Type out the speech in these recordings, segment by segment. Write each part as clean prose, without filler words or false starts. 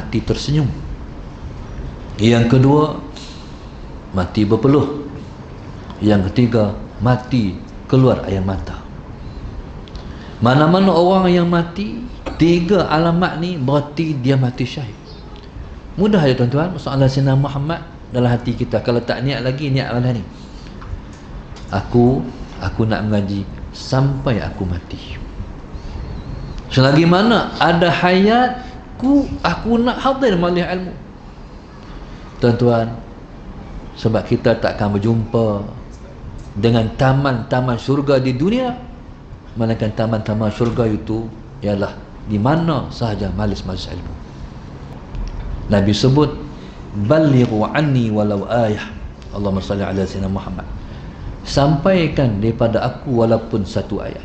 mati tersenyum. Yang kedua, mati berpeluh. Yang ketiga, mati keluar air mata. Mana-mana orang yang mati, tiga alamat ni berarti dia mati syahid. Mudah ya tuan-tuan, soalan Sayyidina Muhammad dalam hati kita. Kalau tak niat lagi, niat malah ni. Aku nak mengaji sampai aku mati. Selagi mana ada hayatku, aku nak hadir majlis ilmu. Tuan-tuan, sebab kita takkan berjumpa dengan taman-taman syurga di dunia, melainkan taman-taman syurga itu ialah di mana sahaja majlis-majlis ilmu. Nabi sebut, balighu anni walau ayah. Allahumma salli ala sayyidina Muhammad. Sampaikan daripada aku walaupun satu ayat.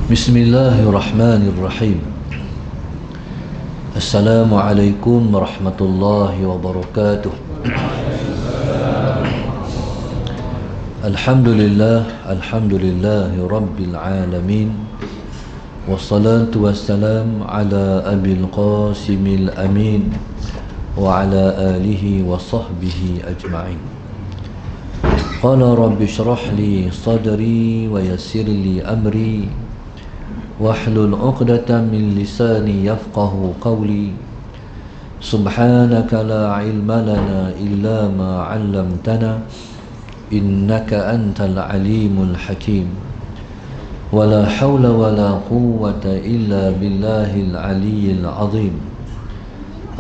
Bismillahirrahmanirrahim. Assalamualaikum warahmatullahi wabarakatuh. Alhamdulillahi rabbil alamin. Wassalatu wassalam ala abil qasimil amin wa ala alihi wa sahbihi ajma'in. Qala rabbi shrah li sadri wa yassir li amri wahlul 'uqdatam min lisani yafqahu qawli. Subhanaka la ilma lana illa ma 'allamtana innaka antal alimul hakim. Wala hawla wala quwwata illa billahil aliyyil azim.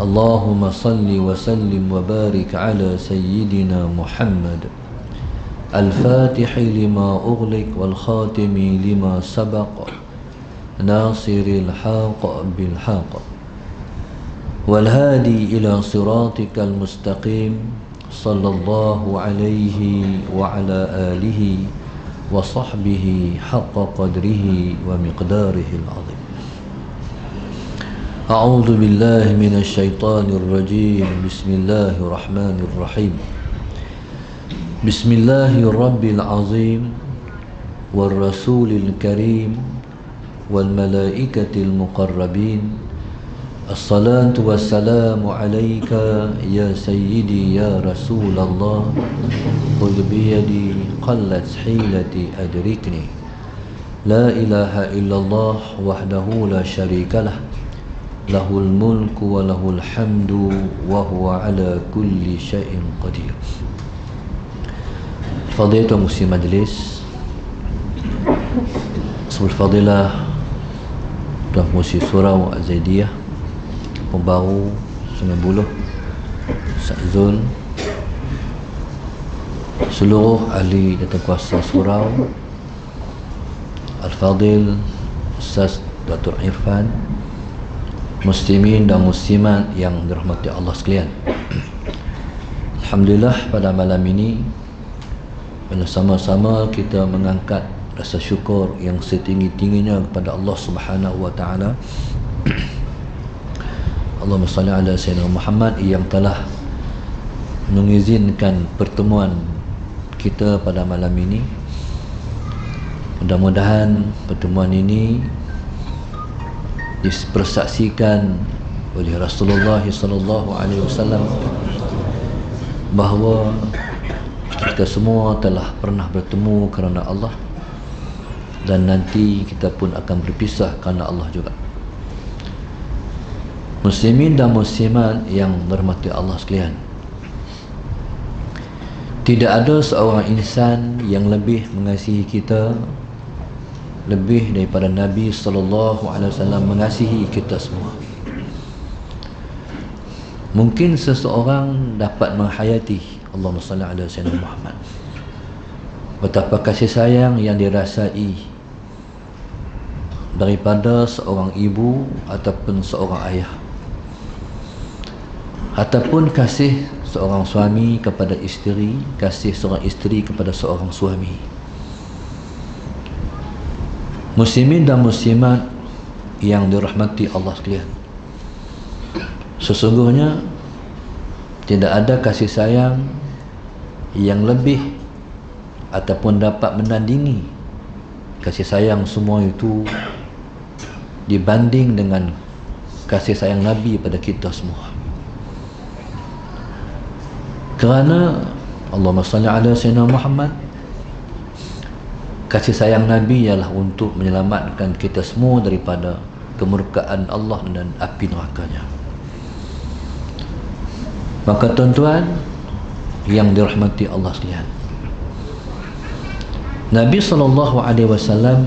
Allahumma salli wa sallim wa barik ala sayyidina Muhammad al-fatihi lima ughliq wal khatimi lima sabaq nasiril haqq bil haqq wal hadi ila siratikal mustaqim. Sallallahu alaihi wa ala alihi wa sahbihi haqqa qadrihi wa miqdarihi al-azim. A'udzu billahi minasy syaithanir rajim. Bismillahirrahmanirrahim. Bismillahirabbil azim war rasulil karim wal malaikatil muqarrabin. Assalatu wassalamu alayka ya sayyidi ya Rasulullah. Qul biyadi qallat hilati adrikni. La ilaha illallah wahdahu la syarikalah. Lahul mulku wa lahul hamdu wa huwa ala kulli syai'in qadir. Fadilatul muslim majlis, Subul Fadilah Tuan Musi Surau Az-Zaidiyah, Pembaru Sungai Buloh, Sa'zul, seluruh ahli dan kuasa surau, Al-Fadil Ustaz Dr. Irfan, muslimin dan muslimat yang dirahmati Allah sekalian. Alhamdulillah, pada malam ini bersama-sama kita mengangkat rasa syukur yang setinggi-tingginya kepada Allah Subhanahu wa taala. Allahumma salli ala sayyidina Muhammad yang telah mengizinkan pertemuan kita pada malam ini. Mudah-mudahan pertemuan ini dipersaksikan oleh Rasulullah sallallahu alaihi wasallam bahawa kita semua telah pernah bertemu kerana Allah, dan nanti kita pun akan berpisah kerana Allah juga. Muslimin dan muslimat yang dirahmati Allah sekalian, tidak ada seorang insan yang lebih mengasihi kita lebih daripada Nabi sallallahu alaihi wasallam mengasihi kita semua. Mungkin seseorang dapat menghayati, Allahumma salli ala sayyidina Muhammad, betapa kasih sayang yang dirasai daripada seorang ibu ataupun seorang ayah, ataupun kasih seorang suami kepada isteri, kasih seorang isteri kepada seorang suami. Muslimin dan muslimat yang dirahmati Allah sekalian, sesungguhnya tidak ada kasih sayang yang lebih ataupun dapat menandingi kasih sayang semua itu dibanding dengan kasih sayang Nabi pada kita semua. Kerana Allahumma salli ala Sayyidina Muhammad, kasih sayang Nabi ialah untuk menyelamatkan kita semua daripada kemurkaan Allah dan api nerakanya. Maka tuan-tuan yang dirahmati Allah sekalian, Nabi SAW,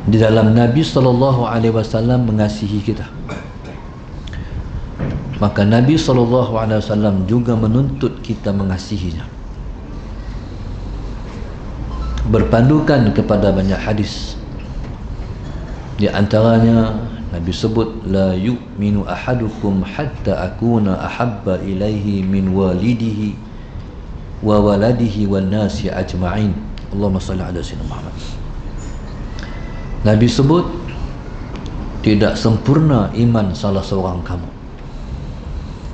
di dalam Nabi SAW mengasihi kita, maka Nabi SAW juga menuntut kita mengasihinya, berpandukan kepada banyak hadis. Di antaranya Nabi sebut, la yu'minu ahadukum hatta akuna ahabba ilaihi min walidihi wa waladihi wan nasi ajma'in. Allahumma salli ala sayyidina Muhammad. Nabi sebut, tidak sempurna iman salah seorang kamu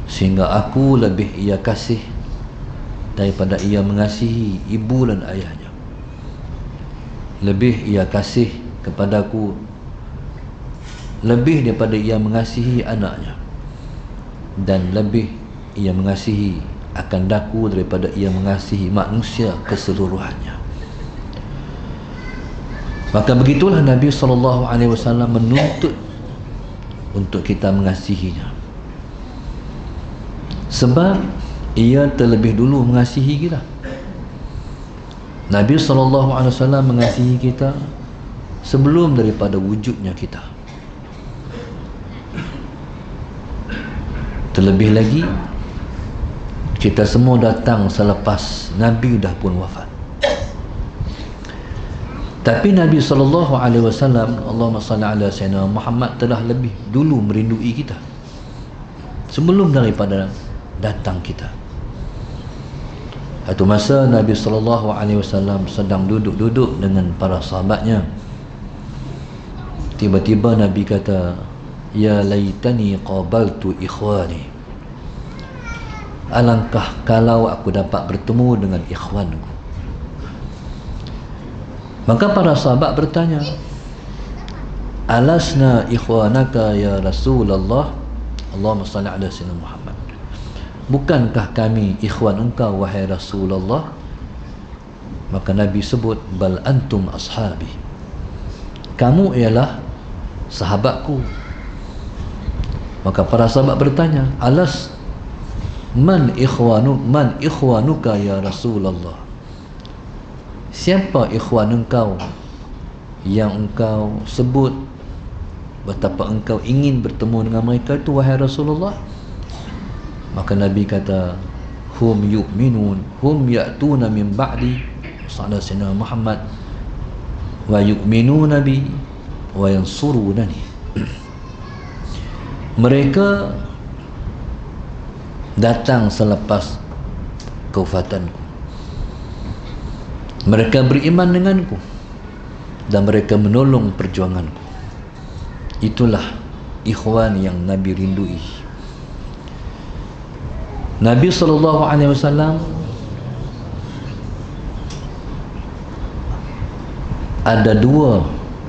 sehingga aku lebih ia kasih daripada ia mengasihi ibu dan ayahnya, lebih ia kasih kepadaku lebih daripada ia mengasihi anaknya, dan lebih ia mengasihi akan daku daripada ia mengasihi manusia keseluruhannya. Maka begitulah Nabi SAW menuntut untuk kita mengasihinya, sebab ia terlebih dulu mengasihi kita. Nabi SAW mengasihi kita sebelum daripada wujudnya kita. Terlebih lagi, kita semua datang selepas Nabi dah pun wafat. Tapi Nabi SAW, Allahumma salli ala Sayyidina Muhammad, telah lebih dulu merindui kita sebelum daripada datang kita. Satu masa Nabi SAW sedang duduk-duduk dengan para sahabatnya. Tiba-tiba Nabi kata, ya laitani qabaltu ikhwani, alangkah kalau aku dapat bertemu dengan ikhwanku. Maka para sahabat bertanya, alasna ikhwanaka ya Rasulullah? Allahumma salli ala sayyidina Muhammad. Bukankah kami ikhwan engkau wahai Rasulullah? Maka Nabi sebut, bal antum ashabi, kamu ialah sahabatku. Maka para sahabat bertanya, alas man ikhwanuka ya Rasulullah? Siapa ikhwan engkau yang engkau sebut betapa engkau ingin bertemu dengan mereka itu wahai Rasulullah? Maka Nabi kata, hum yu'minun, hum ya'tuna min ba'di sallallahu alaihi Muhammad wa yu'minuna bi wa yansurunani. Mereka datang selepas kewafatanku, mereka beriman denganku, dan mereka menolong perjuanganku. Itulah ikhwan yang Nabi rindui. Nabi SAW ada dua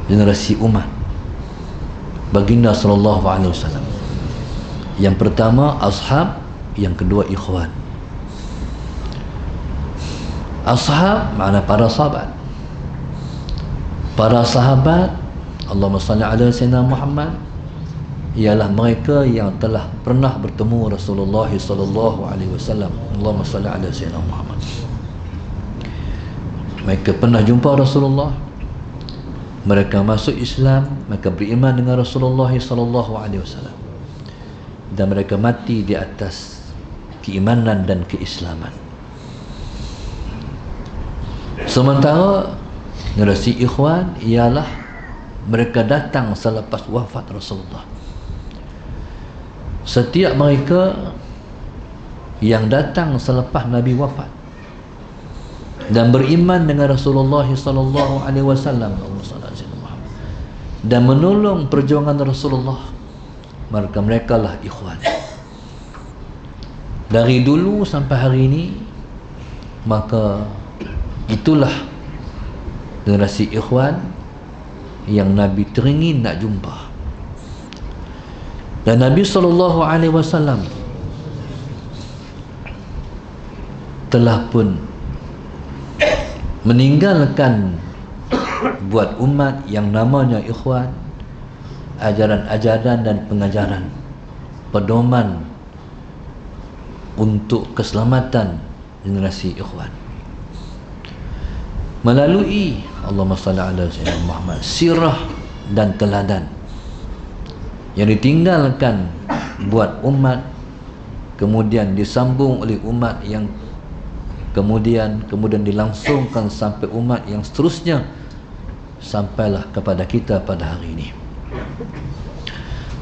generasi umat baginda SAW. Yang pertama ashab, yang kedua ikhwan. Ashab makna para sahabat. Para sahabat, Allahumma salli ala Sayyidina Muhammad, ialah mereka yang telah pernah bertemu Rasulullah SAW. Allahumma salli ala Sayyidina Muhammad. Mereka pernah jumpa Rasulullah, mereka masuk Islam, mereka beriman dengan Rasulullah SAW, dan mereka mati di atas keimanan dan keislaman. Sementara generasi ikhwan ialah mereka datang selepas wafat Rasulullah. Setiap mereka yang datang selepas Nabi wafat dan beriman dengan Rasulullah SAW dan menolong perjuangan Rasulullah, maka mereka lah ikhwan. Dari dulu sampai hari ini, maka Itulah generasi ikhwan yang Nabi teringin nak jumpa. Dan Nabi SAW telah pun meninggalkan buat umat yang namanya ikhwan ajaran-ajaran dan pengajaran, pedoman untuk keselamatan generasi ikhwan melalui Allahumma salli ala sayyidina Muhammad, sirah dan teladan yang ditinggalkan buat umat, kemudian disambung oleh umat yang kemudian dilangsungkan sampai umat yang seterusnya, sampailah kepada kita pada hari ini.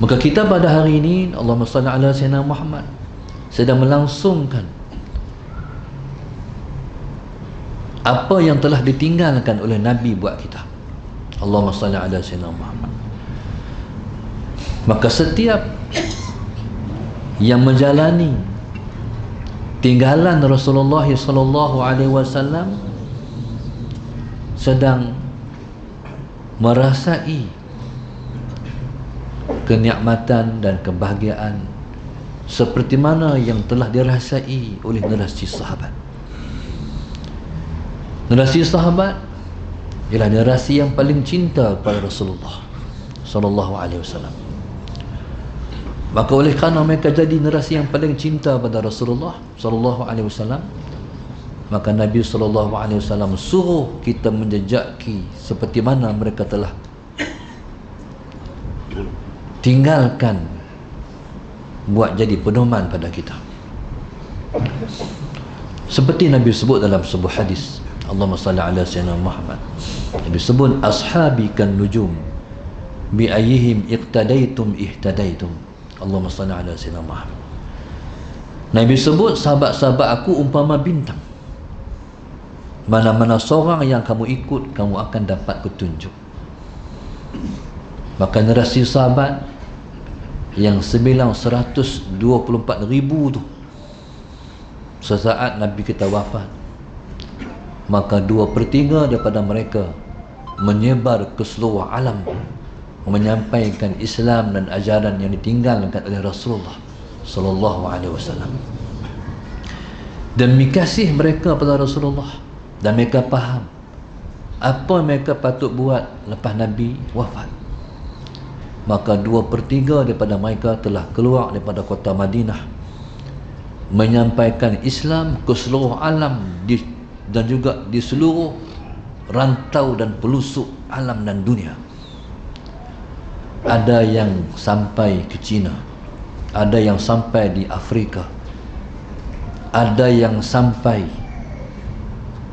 Maka kita pada hari ini, Allahumma salli ala sayyidina Muhammad, sedang melangsungkan apa yang telah ditinggalkan oleh Nabi buat kita. Allahumma salli ala sayyidina Muhammad. Maka setiap yang menjalani tinggalan Rasulullah SAW sedang merasai kenikmatan dan kebahagiaan seperti mana yang telah dirasai oleh generasi sahabat. Generasi sahabat ialah generasi yang paling cinta kepada Rasulullah SAW. Maka oleh kerana mereka jadi generasi yang paling cinta pada Rasulullah SAW, maka Nabi SAW suruh kita menjejaki seperti mana mereka telah tinggalkan buat jadi pedoman pada kita. Seperti Nabi sebut dalam sebuah hadis, Allahumma salli ala sayyidina Muhammad, Nabi sebut ashabi kan nujum bi ayyihim iqtadaitum ihtadaitum. Allahumma salli ala sayyidina Muhammad. Nabi sebut sahabat-sahabat aku umpama bintang, mana-mana seorang yang kamu ikut, kamu akan dapat petunjuk. Maka generasi sahabat yang 124,000 tu, sesaat Nabi kita wafat, maka 2/3 daripada mereka menyebar ke seluruh alam, menyampaikan Islam dan ajaran yang ditinggalkan oleh Rasulullah sallallahu alaihi wasallam. Demi kasih mereka pada Rasulullah, dan mereka faham apa mereka patut buat lepas Nabi wafat, maka 2/3 daripada mereka telah keluar daripada kota Madinah, menyampaikan Islam ke seluruh alam dan juga di seluruh rantau dan pelusuk alam dan dunia. Ada yang sampai ke China, ada yang sampai di Afrika, ada yang sampai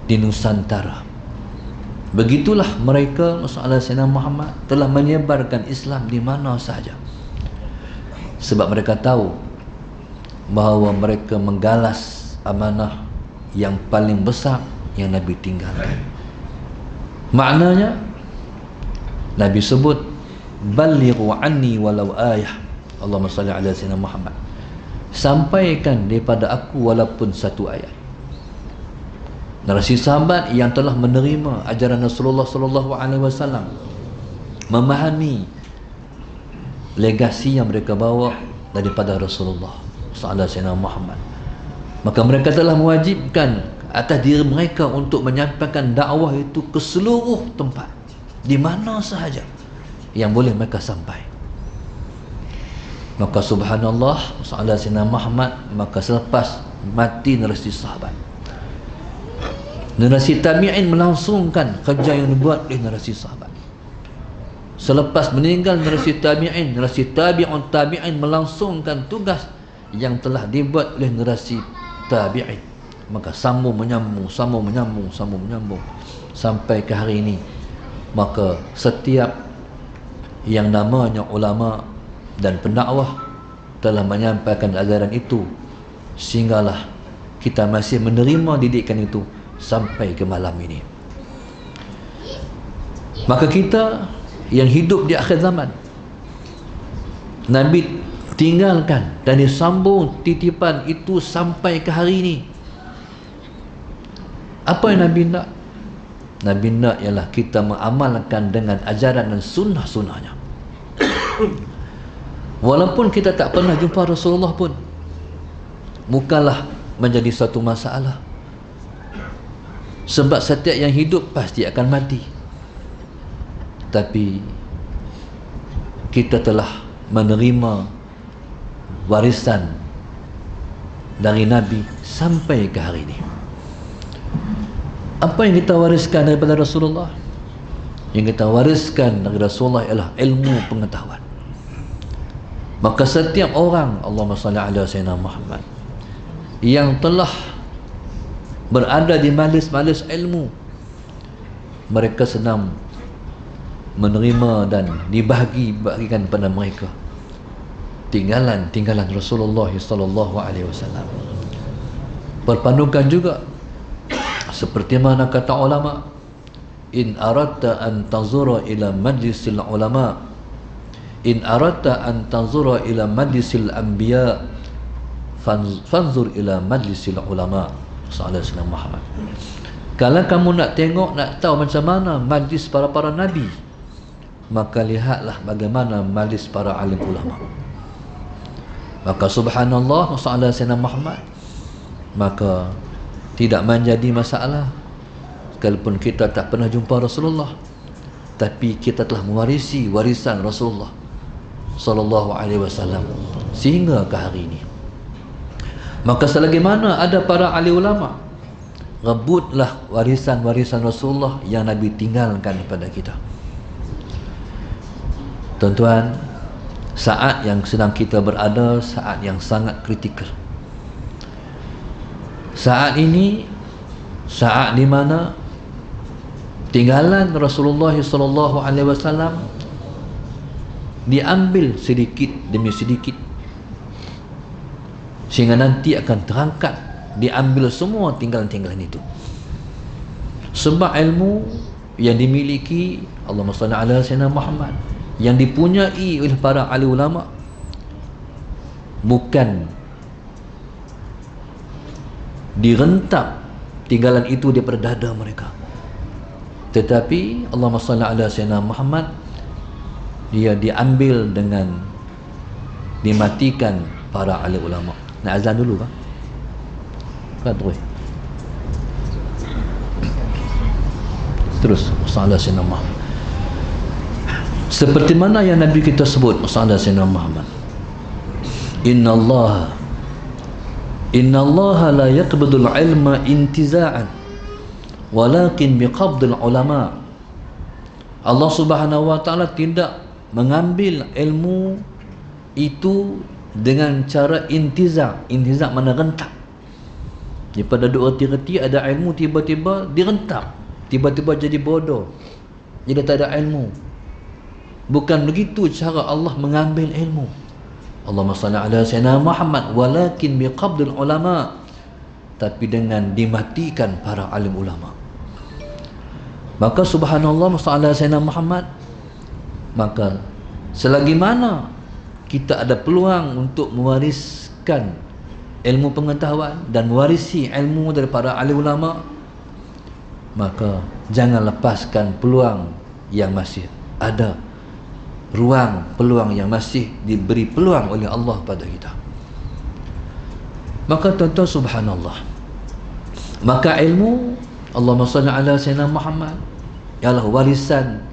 di Nusantara. Begitulah mereka, Rasulullah Sayyidina Muhammad, telah menyebarkan Islam di mana sahaja. Sebab mereka tahu bahawa mereka menggalas amanah yang paling besar yang Nabi tinggalkan. Maknanya Nabi sebut balighu anni walau ayah. Allahumma salli ala sayyidina Muhammad, sampaikan daripada aku walaupun satu ayat. Generasi sahabat yang telah menerima ajaran Rasulullah sallallahu alaihi wasallam, memahami legasi yang mereka bawa daripada Rasulullah sallallahu alaihi wasallam, maka mereka telah mewajibkan atas diri mereka untuk menyampaikan dakwah itu ke seluruh tempat, di mana sahaja yang boleh mereka sampai. Maka subhanallah, sallallahu alaihi Muhammad, maka selepas mati generasi sahabat, generasi tabi'in melangsungkan kerja yang dibuat oleh generasi sahabat. Selepas meninggal generasi tabi'in, generasi tabi'un tabi'in melangsungkan tugas yang telah dibuat oleh generasi tabi'in. Maka sambung menyambung sampai ke hari ini. Maka setiap yang namanya ulama dan pendakwah telah menyampaikan ajaran itu, sehinggalah kita masih menerima didikan itu sampai ke malam ini. Maka kita yang hidup di akhir zaman, Nabi tinggalkan dan disambung titipan itu sampai ke hari ini. Apa yang Nabi nak? Nabi nak ialah kita mengamalkan dengan ajaran dan sunnah-sunnahnya. Walaupun kita tak pernah jumpa Rasulullah pun, bukanlah menjadi satu masalah. Sebab setiap yang hidup pasti akan mati. Tapi kita telah menerima warisan dari Nabi sampai ke hari ini. Apa yang kita wariskan daripada Rasulullah? Yang kita wariskan dari Rasulullah ialah ilmu pengetahuan. Maka setiap orang, Allahumma salli ala sayyidina Muhammad, yang telah berada di majlis-majlis ilmu, mereka senang menerima dan dibagi-bagikan pada mereka tinggalan Rasulullah sallallahu alaihi wasallam. Berpandukan juga seperti mana kata ulama, in aradta an tanzura ila majlisil ulama, in aradta an tanzura ila majlisil anbiya, fanzur ila majlisil ulama. Sallallahu alaihi Muhammad. Kalau kamu nak tengok, nak tahu macam mana majlis para nabi, maka lihatlah bagaimana majlis para alim ulama. Maka subhanallah, sallallahu alaihi Muhammad, maka tidak menjadi masalah sekalipun kita tak pernah jumpa Rasulullah, tapi kita telah mewarisi warisan Rasulullah sallallahu alaihi wasallam sehingga ke hari ini. Maka selagi mana ada para ahli ulama, rebutlah warisan-warisan Rasulullah yang Nabi tinggalkan kepada kita. Tuan-tuan, saat yang sedang kita berada, saat yang sangat kritikal. Saat ini, saat di mana tinggalan Rasulullah sallallahu alaihi wasallam diambil sedikit demi sedikit, sehingga nanti akan terangkat, diambil semua tinggalan-tinggalan itu. Sebab ilmu yang dimiliki, Allahumma salli ala sayyidina Muhammad, yang dipunyai oleh para ahli ulama, bukan direntap tinggalan itu daripada dada mereka, tetapi Allahumma salli ala sayyidina Muhammad, dia diambil dengan dimatikan para ahli ulama. Nak azan dulu kan? Kan terus sallallahu alaihi wasallam. Seperti mana yang Nabi kita sebut, sallallahu alaihi wasallam, Inna Allah la yaqbidul ilma intiza'an walakin biqabdil ulama. Allah subhanahu wa ta'ala tidak mengambil ilmu itu dengan cara intiza'. Intiza' mana rentak. Daripada duk reti-reti ada ilmu, tiba-tiba direntak, tiba-tiba jadi bodoh, jadi tak ada ilmu. Bukan begitu cara Allah mengambil ilmu. Allahumma salli ala sayyidina Muhammad, walakin biqabdil ulama, tapi dengan dimatikan para alim ulama. Maka subhanallah, sallallahu sayyidina Muhammad, maka selagi mana kita ada peluang untuk mewariskan ilmu pengetahuan dan mewarisi ilmu daripada alim ulama, maka jangan lepaskan peluang yang masih ada, ruang peluang yang masih diberi peluang oleh Allah pada kita. Maka tuan-tuan, subhanallah, maka ilmu, Allahumma salli ala sayyidina Muhammad, ialah warisan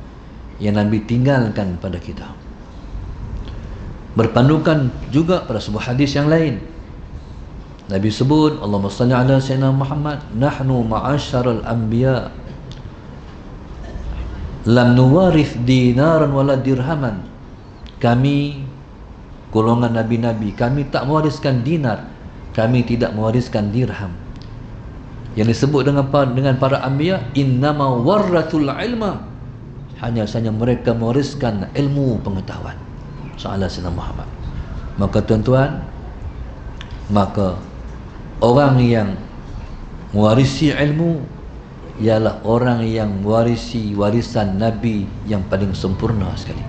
yang Nabi tinggalkan pada kita. Berpandukan juga pada sebuah hadis yang lain, Nabi sebut, Allahumma salli ala sayyidina Muhammad, nahnu ma'asyaral anbiya lam nuwarith dinaran wala dirhaman. Kami golongan nabi-nabi, kami tak mewariskan dinar, kami tidak mewariskan dirham. Yang disebut dengan para anbiya, innama warratul ilma, hanya saja mereka mewariskan ilmu pengetahuan. Sallallahu alaihi Muhammad. Maka tuan-tuan, maka orang yang mewarisi ilmu ialah orang yang mewarisi warisan Nabi yang paling sempurna sekali.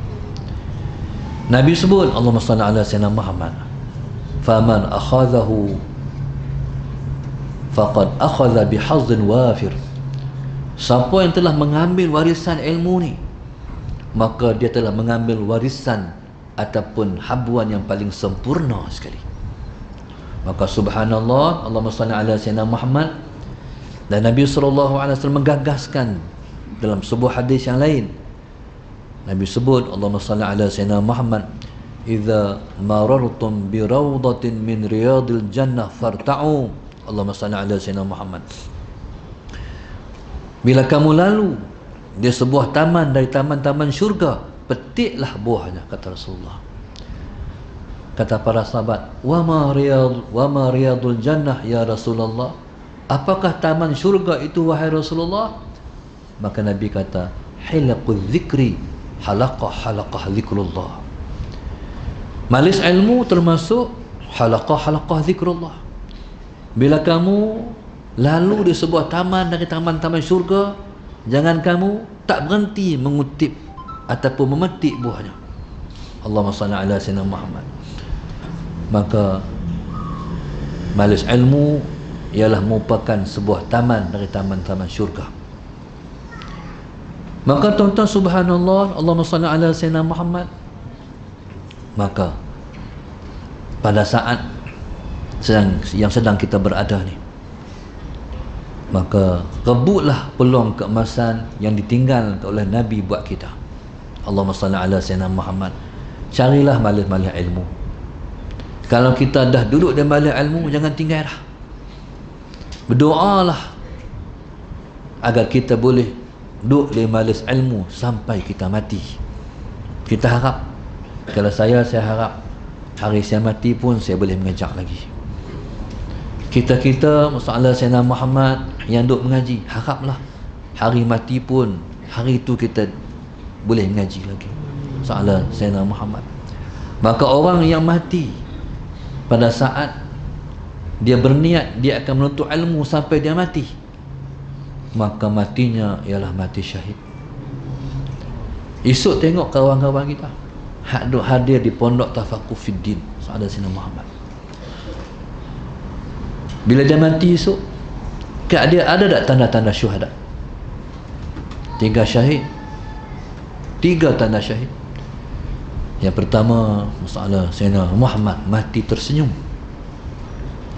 Nabi sebut, Allahumma salli ala sayyidina Muhammad, faman akhadhahu faqad akhadha bihazzin wafir. Siapa yang telah mengambil warisan ilmu ni, maka dia telah mengambil warisan ataupun habuan yang paling sempurna sekali. Maka subhanallah, Allahumma salli ala sayyidina Muhammad. Dan Nabi SAW menggagaskan dalam sebuah hadis yang lain, Nabi sebut, Allahumma salli ala sayyidina Muhammad, idza marartum bi rawdatin min riyadil jannah farta'u. Allahumma salli ala sayyidina Muhammad. Bila kamu lalu di sebuah taman dari taman-taman syurga, petiklah buahnya, kata Rasulullah. Kata para sahabat, wa ma riyadul jannah ya Rasulullah, apakah taman syurga itu wahai Rasulullah? Maka Nabi kata, hilaqul zikri, halaqah zikrullah. Malis ilmu termasuk halaqah zikrullah. Bila kamu lalu di sebuah taman dari taman-taman syurga, jangan kamu tak berhenti mengutip ataupun memetik buahnya. Allahumma salli ala sayyidina Muhammad. Maka malis ilmu ialah merupakan sebuah taman dari taman-taman syurga. Maka tuan-tuan subhanallah, Allahumma salli ala sayyidina Muhammad. Maka pada saat yang sedang kita berada ni, maka rebutlah peluang keemasan yang ditinggalkan oleh Nabi buat kita. Allahumma salli ala sayyidina Muhammad. Carilah malis-malis ilmu. Kalau kita dah duduk di malis ilmu, jangan tinggallah. Berdoalah agar kita boleh duduk di malis ilmu sampai kita mati. Kita harap, kalau saya harap hari saya mati pun saya boleh mengajar lagi. Kita masalah Sayyidina Muhammad yang duk mengaji, haraplah hari mati pun hari itu kita boleh mengaji lagi masalah Sayyidina Muhammad. Maka orang yang mati pada saat dia berniat dia akan menuntut ilmu sampai dia mati, maka matinya ialah mati syahid. Esok tengok kawan-kawan kita hak duk hadir di pondok Tafaqquh Fiddin masalah Sayyidina Muhammad, bila dia mati esok, dia ada tak tanda-tanda syuhada? 3 syahid, 3 tanda syahid. Yang pertama, masalah Sayyidina Muhammad mati tersenyum.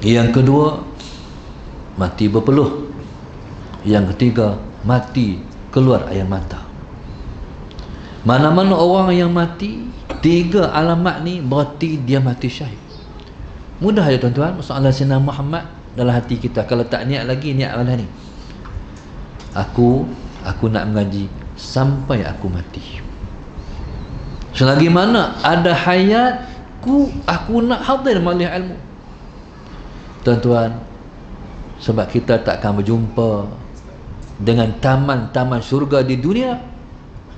Yang kedua, mati berpeluh. Yang ketiga, mati keluar air mata. Mana-mana orang yang mati 3 alamat ni, berarti dia mati syahid. Mudah ya tuan-tuan, masalah Sayyidina Muhammad dalam hati kita. Kalau tak niat lagi, niat malah ni, aku nak mengaji sampai aku mati. Selagi mana ada hayatku, aku nak hadir majlis ilmu. Tuan-tuan, sebab kita tak akan berjumpa dengan taman-taman syurga di dunia,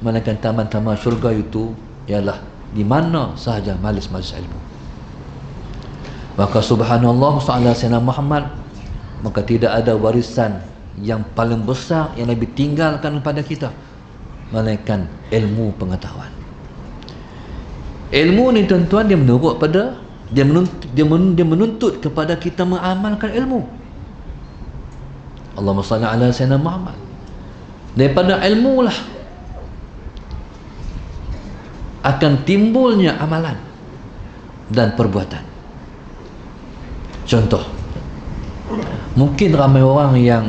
melainkan taman-taman syurga itu ialah di mana sahaja majlis-majlis ilmu. Maka subhanallah ta'ala Sayyidina Muhammad, maka tidak ada warisan yang paling besar yang Nabi tinggalkan kepada kita melainkan ilmu pengetahuan. Ilmu ni tuan-tuan, dia menurut pada dia menuntut kepada kita mengamalkan ilmu. Allahumma salli ala Sayyidina Muhammad. Daripada ilmu lah akan timbulnya amalan dan perbuatan. Contoh, mungkin ramai orang yang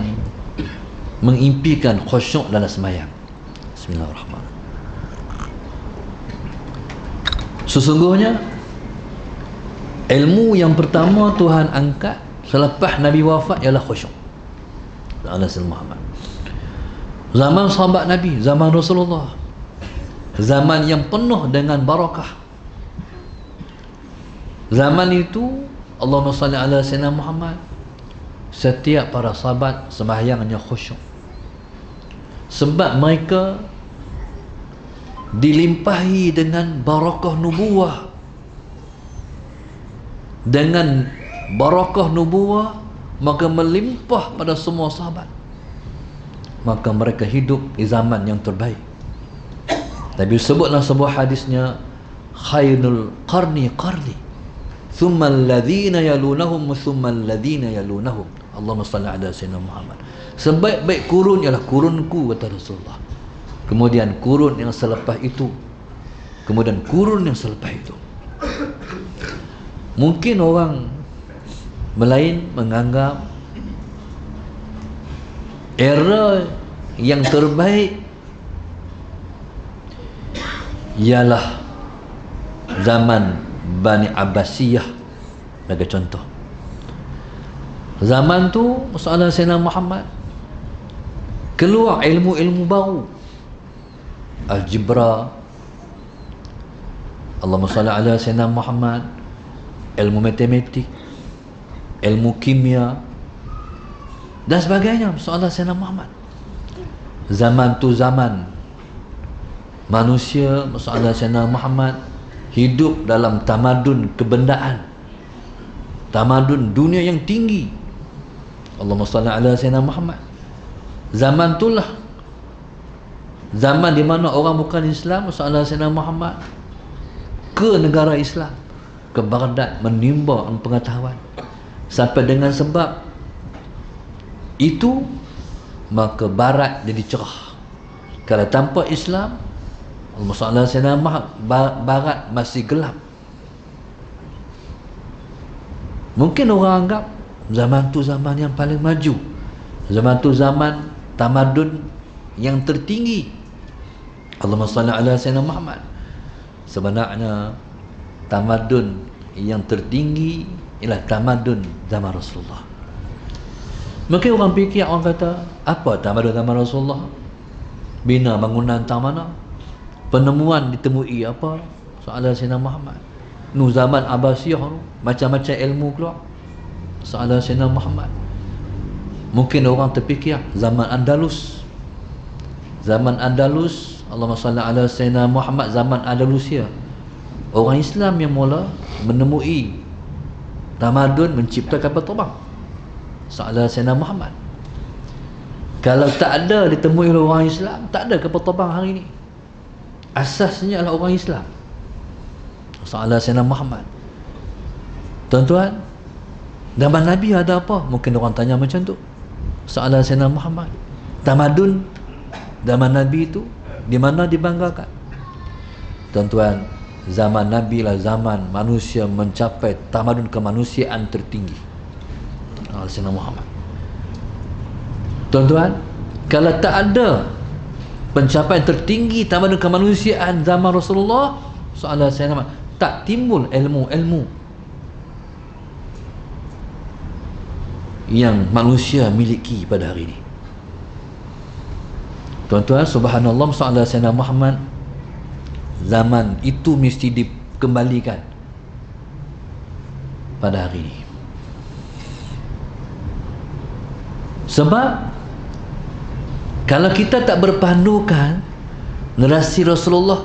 mengimpikan khusyuk dalam sembahyang. Bismillahirrahmanirrahim. Sesungguhnya ilmu yang pertama Tuhan angkat selepas Nabi wafat ialah khusyuk. Allah Muhammad. Zaman sahabat Nabi, zaman Rasulullah, zaman yang penuh dengan barakah. Zaman itu Allahumma salli ala Sayyidina Muhammad, setiap para sahabat sembahyangnya khusyuk, sebab mereka dilimpahi dengan barakah nubuwah. Dengan barakah nubuwah, maka melimpah pada semua sahabat, maka mereka hidup di zaman yang terbaik. Nabi sebutlah sebuah hadisnya, khairul qarni qarni, thumma alladhina yalunahum, thumma alladhina yalunahum. Allahumma salli ala sayyidina Muhammad. Sebaik-baik kurun ialah kurunku, kata Rasulullah. Kemudian kurun yang selepas itu, kemudian kurun yang selepas itu. Mungkin orang Melain menganggap era yang terbaik ialah zaman Bani Abbasiyah. Bagi contoh, zaman tu Rasulullah Sayyidina Muhammad keluar ilmu-ilmu baru, Algebra, Allahumma salli ala Sayyidina Muhammad, ilmu matematik, ilmu kimia dan sebagainya. Rasulullah Sayyidina Muhammad. Zaman tu zaman manusia, Rasulullah Sayyidina Muhammad hidup dalam tamadun kebendaan, tamadun dunia yang tinggi. Allahumma salli ala Sayyidina Muhammad. Zaman itulah zaman di mana orang bukan Islam, Rasulullah Sayyidina Muhammad ke negara Islam, ke Baghdad, menimba pengetahuan. Sampai dengan sebab itu maka barat jadi cerah. Kalau tanpa Islam, Rasulullah Sayyidina Muhammad, barat masih gelap. Mungkin orang anggap zaman tu zaman yang paling maju, zaman tu zaman tamadun yang tertinggi. Allahumma salli ala Sayyidina Muhammad. Sebenarnya tamadun yang tertinggi ialah tamadun zaman Rasulullah. Mungkin orang fikir, orang kata, apa tamadun zaman Rasulullah? Bina bangunan tak mana? Penemuan ditemui apa? Soalan Sayyidina Muhammad. Nu zaman Abbasiyah tu, macam-macam ilmu keluar. Soalan Sayyidina Muhammad. Mungkin orang terfikir zaman Andalus. Zaman Andalus, Allahumma salli ala Sayyidina Muhammad, zaman Andalusia. Orang Islam yang mula menemui tamadun, mencipta kapal terbang. Soalan Sayyidina Muhammad. Kalau tak ada ditemui oleh orang Islam, tak ada kapal terbang hari ini. Asasnya adalah orang Islam. Soalan Sayyidina Muhammad. Tuan-tuan, zaman Nabi ada apa? Mungkin orang tanya macam tu. Soalan Sayyidina Muhammad. Tamadun zaman Nabi itu di mana dibanggakan? Tuan-tuan, zaman Nabi lah zaman manusia mencapai tamadun kemanusiaan tertinggi. Sayyidina Muhammad. Tuan-tuan, kalau tak ada pencapaian tertinggi tamadun kemanusiaan zaman Rasulullah Sayyidina Muhammad, tak timbul ilmu-ilmu yang manusia miliki pada hari ini. Tuan-tuan, subhanallah, Sayyidina Muhammad zaman itu mesti dikembalikan pada hari ini. Sebab kalau kita tak berpandukan generasi Rasulullah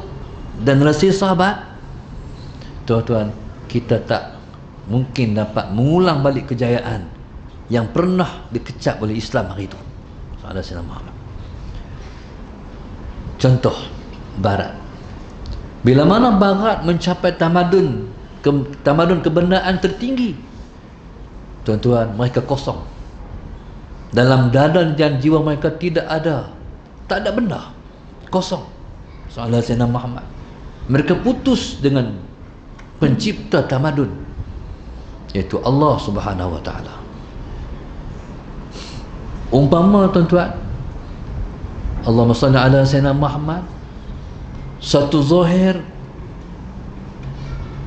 dan generasi sahabat, tuan-tuan, kita tak mungkin dapat mengulang balik kejayaan yang pernah dikecap oleh Islam hari itu. Sayyidina Muhammad. Contoh Barat. Bila mana Barat mencapai tamadun kebendaan tertinggi, tuan-tuan, mereka kosong. Dalam dada dan jiwa mereka tak ada benda, kosong. Soalan Sayyidina Muhammad. Mereka putus dengan pencipta tamadun, iaitu Allah Subhanahu wa ta'ala. Umpama, tuan-tuan, Allahumma salli ala Sayyidina Muhammad, satu zahir,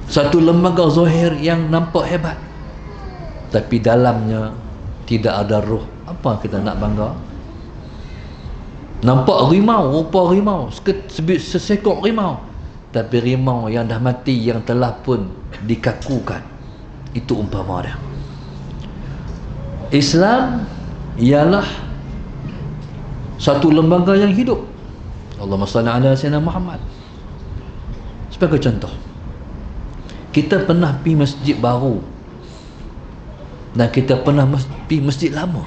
satu lembaga zahir yang nampak hebat, tapi dalamnya tidak ada roh. Apa kita nak bangga? Nampak rimau, rupa rimau, sesekok rimau, tapi rimau yang dah mati, yang telah pun dikakukan. Itu umpama dia. Islam ialah satu lembaga yang hidup. Allahumma salli ala Sayyidina Muhammad. Sebagai contoh, kita pernah pergi masjid baru dan kita pernah pergi masjid lama.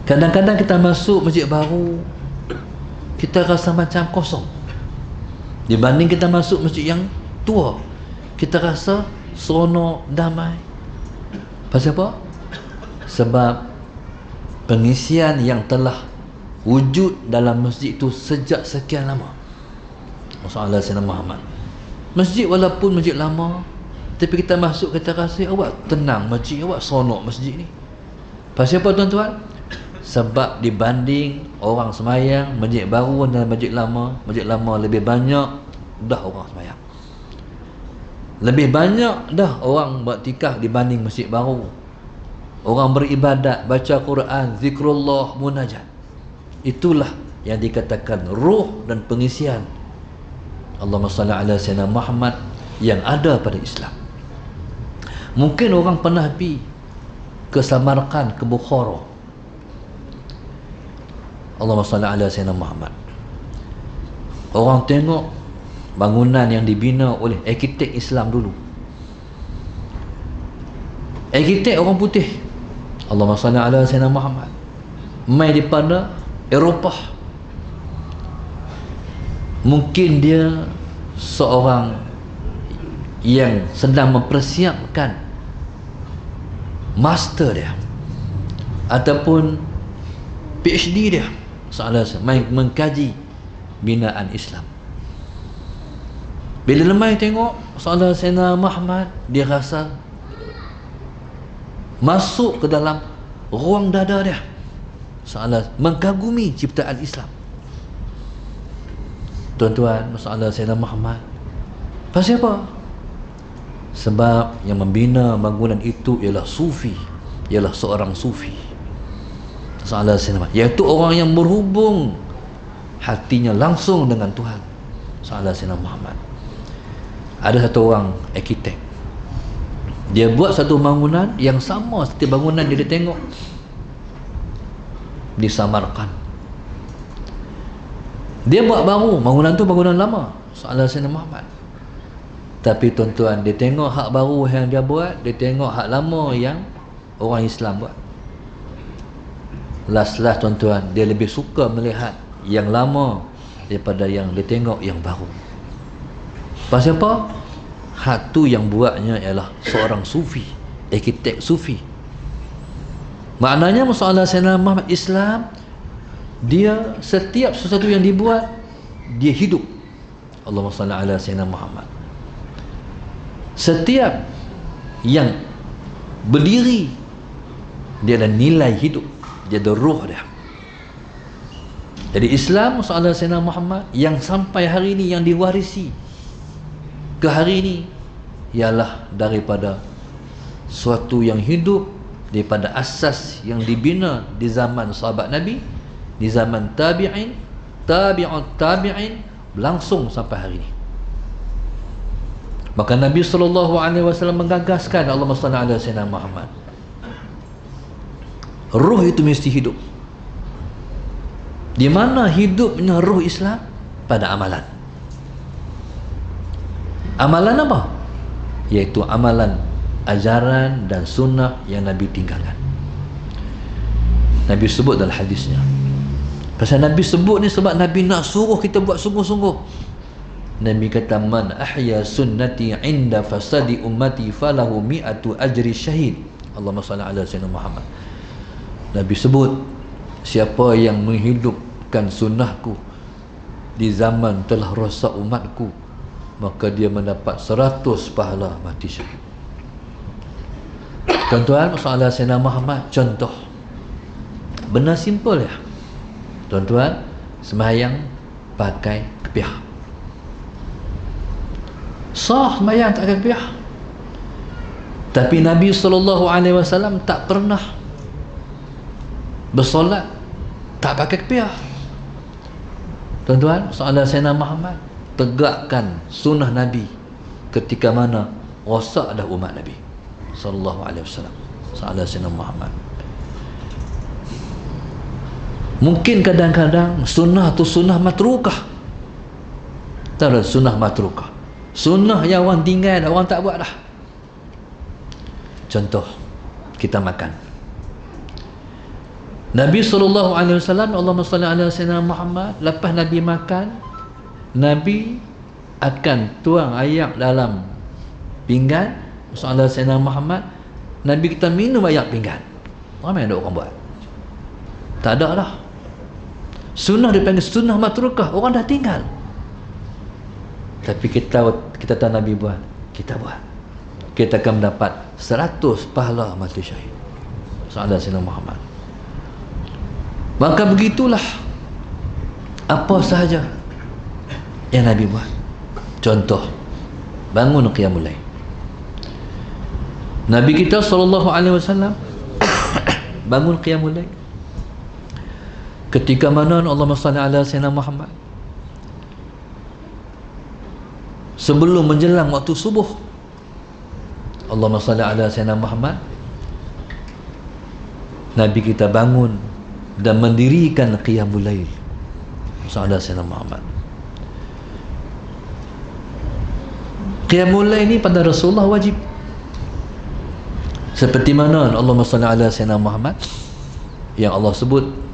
Kadang-kadang kita masuk masjid baru, kita rasa macam kosong. Dibanding kita masuk masjid yang tua, kita rasa seronok, damai. Pasal apa? Sebab pengisian yang telah wujud dalam masjid itu sejak sekian lama. Masalah Sayyidina Muhammad. Masjid walaupun masjid lama, tapi kita masuk, kita rasa awak tenang masjid, awak seronok masjid ni. Pasal apa tuan-tuan? Sebab dibanding orang semayang masjid baru dan masjid lama lebih banyak dah orang semayang, lebih banyak dah orang bertikaf dibanding masjid baru. Orang beribadat, baca Quran, zikrullah, munajat. Itulah yang dikatakan ruh dan pengisian Allahumma salli ala Sayyidina Muhammad yang ada pada Islam. Mungkin orang pernah pergi ke Samarkand, ke Bukhara. Allahumma salli ala Sayyidina Muhammad. Orang tengok bangunan yang dibina oleh arkitek Islam dulu. Arkitek orang putih. Allahumma salli ala Sayyidina Muhammad. Mai daripada Eropah. Mungkin dia seorang yang sedang mempersiapkan master dia ataupun PhD dia, soalan mengkaji binaan Islam. Bila lemai tengok soalan Sayyidina Muhammad, dia rasa masuk ke dalam ruang dada dia, soalan mengagumi ciptaan Islam. Tuan-tuan, masalah Sayyidina Muhammad. Pasal apa? Sebab yang membina bangunan itu ialah sufi, ialah seorang sufi. Masalah Sayyidina Muhammad, iaitu orang yang berhubung hatinya langsung dengan Tuhan. Masalah Sayyidina Muhammad. Ada satu orang arkitek, dia buat satu bangunan yang sama seperti bangunan dia tengok di Samarkand. Dia buat baru, bangunan tu bangunan lama, soalan Sayyidina Muhammad. Tapi tuan-tuan, dia tengok hak baru yang dia buat, dia tengok hak lama yang orang Islam buat. Last tuan-tuan, dia lebih suka melihat yang lama daripada yang dia tengok yang baru. Pasal apa? Hak tu yang buatnya ialah seorang sufi, arkitek sufi. Maknanya masalah Sayyidina Muhammad Islam, dia setiap sesuatu yang dibuat, dia hidup. Allahumma salli ala Sayyidina Muhammad. Setiap yang berdiri, dia ada nilai hidup, dia ada ruh dia. Jadi Islam, masalah Sayyidina Muhammad yang sampai hari ini, yang diwarisi ke hari ini, ialah daripada suatu yang hidup, daripada asas yang dibina di zaman sahabat Nabi, di zaman tabi'in, tabi'ut tabi'in, berlangsung sampai hari ini. Maka Nabi SAW menggagaskan Allahumma salli ala Sayyidina Muhammad. Ruh itu mesti hidup. Di mana hidupnya ruh Islam? Pada amalan. Amalan apa? Iaitu amalan ajaran dan sunnah yang Nabi tinggalkan. Nabi sebut dalam hadisnya. Pasal Nabi sebut ni sebab Nabi nak suruh kita buat sungguh-sungguh. Nabi kata, man ahya sunnati inda fasadi ummati falahu mi'atu ajri syahid. Allahumma salli ala Sayyidina Muhammad. Nabi sebut, siapa yang menghidupkan sunnahku di zaman telah rosak umatku, maka dia mendapat 100 pahala mati syahid. Tuan-tuan, masalah Sayyidina Muhammad, contoh benar simple ya. Tuan-tuan, sembahyang pakai kepiah. Sah sembahyang tak pakai kepiah. Tapi Nabi SAW tak pernah bersolat tak pakai kepiah. Tuan-tuan, soalan Sayyidina Muhammad, tegakkan sunnah Nabi ketika mana rosak dah umat Nabi SAW. Soalan Sayyidina Muhammad. Mungkin kadang-kadang sunnah tu sunnah matrukah. Tak ada sunnah matrukah. Sunnah yang orang tinggal, orang tak buat dah. Contoh, kita makan. Nabi SAW, Allahumma salli ala Sayyidina Muhammad, lepas Nabi makan, Nabi akan tuang air dalam pinggan. Sayyidina Muhammad, Nabi kita minum air pinggan. Ramai ada orang buat. Tak ada dah. Sunnah dipanggil sunnah matrukah, orang dah tinggal. Tapi kita tahu Nabi buat, kita buat. Kita akan mendapat 100 pahala mati syahid. Sahadat Sayyidina Muhammad. Maka begitulah apa sahaja yang Nabi buat. Contoh, bangun qiyamul lail. Nabi kita SAW bangun qiyamul lail. Ketika mana Allahumma salli ala Sayyidina Muhammad, sebelum menjelang waktu subuh, Allahumma salli ala Sayyidina Muhammad, Nabi kita bangun dan mendirikan qiyamul lail. Sahadat Sayyidina Muhammad. Qiyamul lail ni pada Rasulullah wajib. Seperti mana Allahumma salli ala Sayyidina Muhammad yang Allah sebut,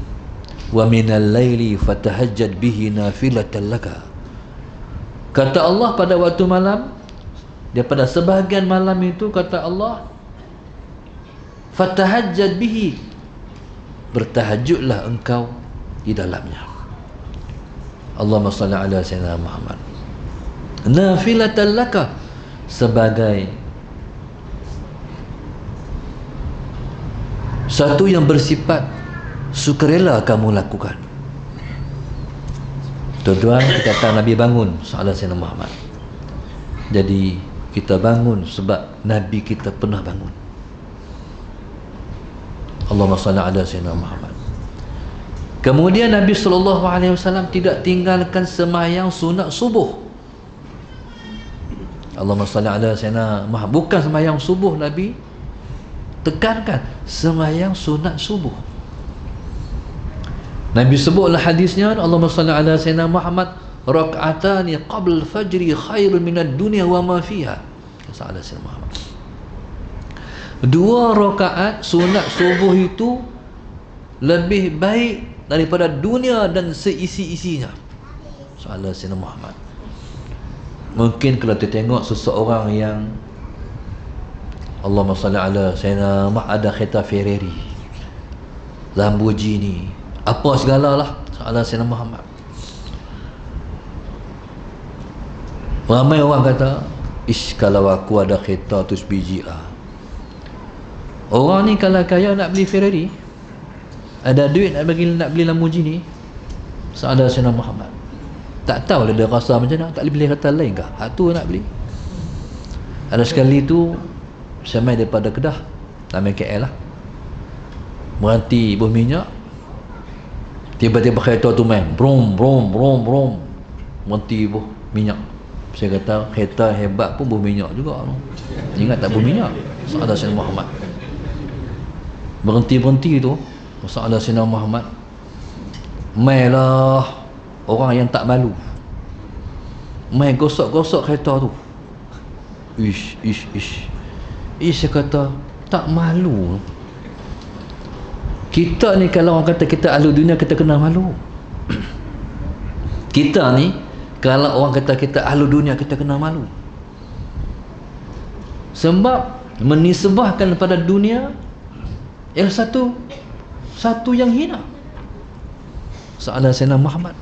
wa minal laili fatahajjad bihi nafilatan laka. Kata Allah pada waktu malam, daripada sebahagian malam itu kata Allah, fatahajjad bihi, bertahajudlah engkau di dalamnya. Allahumma salli ala Sayyidina Muhammad. Nafilatan laka, sebagai satu yang bersifat sukarela kamu lakukan. Tuan-tuan, kita kata Nabi bangun sahadat Sayyidina Muhammad. Jadi kita bangun sebab Nabi kita pernah bangun. Allahumma salli ala Sayyidina Muhammad. Kemudian Nabi SAW tidak tinggalkan semayang sunat subuh. Allahumma salli ala Sayyidina Muhammad. Bukan semayang subuh Nabi tekankan, semayang sunat subuh. Nabi sebutlah hadisnya, Allahumma salli ala Sayyidina Muhammad, rak'atani qabl fajri khairun minad dunya wa ma fiha. Sahadat Sayyidina Muhammad. 2 rakaat sunat subuh itu lebih baik daripada dunia dan seisi-isinya. Sahadat Sayyidina Muhammad. Mungkin kalau kita tengok seseorang yang Allahumma salli ala Sayyidina Muhammad, ada kereta Ferrari, Lamborghini, apa segalalah ala Sayyidina Muhammad. Ramai orang kata, ish, kalau aku ada kereta tu sebiji lah. Orang ni kalau kaya nak beli Ferrari, ada duit nak beli Lamborghini, ala Sayyidina Muhammad. Tak tahu lah dia rasa macam mana, tak boleh beli kereta lain kah? Hak tu nak beli. Ada sekali tu saya main daripada Kedah, nak main KL lah, berhenti buah minyak. Tiba-tiba kereta tu main brom brom brom brom, berhenti buah minyak. Saya kata kereta hebat pun buah minyak juga tu. Ingat tak buah minyak? Sahadat Sayyidina Muhammad. Berhenti-berhenti tu Sahadat Sayyidina Muhammad. Main lah orang yang tak malu, main gosok-gosok kereta tu. Ish. Saya kata tak malu. Kita ni kalau orang kata kita ahli dunia, kita kena malu. Kita ni kalau orang kata kita ahli dunia, kita kena malu. Sebab menisbahkan pada dunia ialah satu yang hina. Sahadat Sayyidina Muhammad.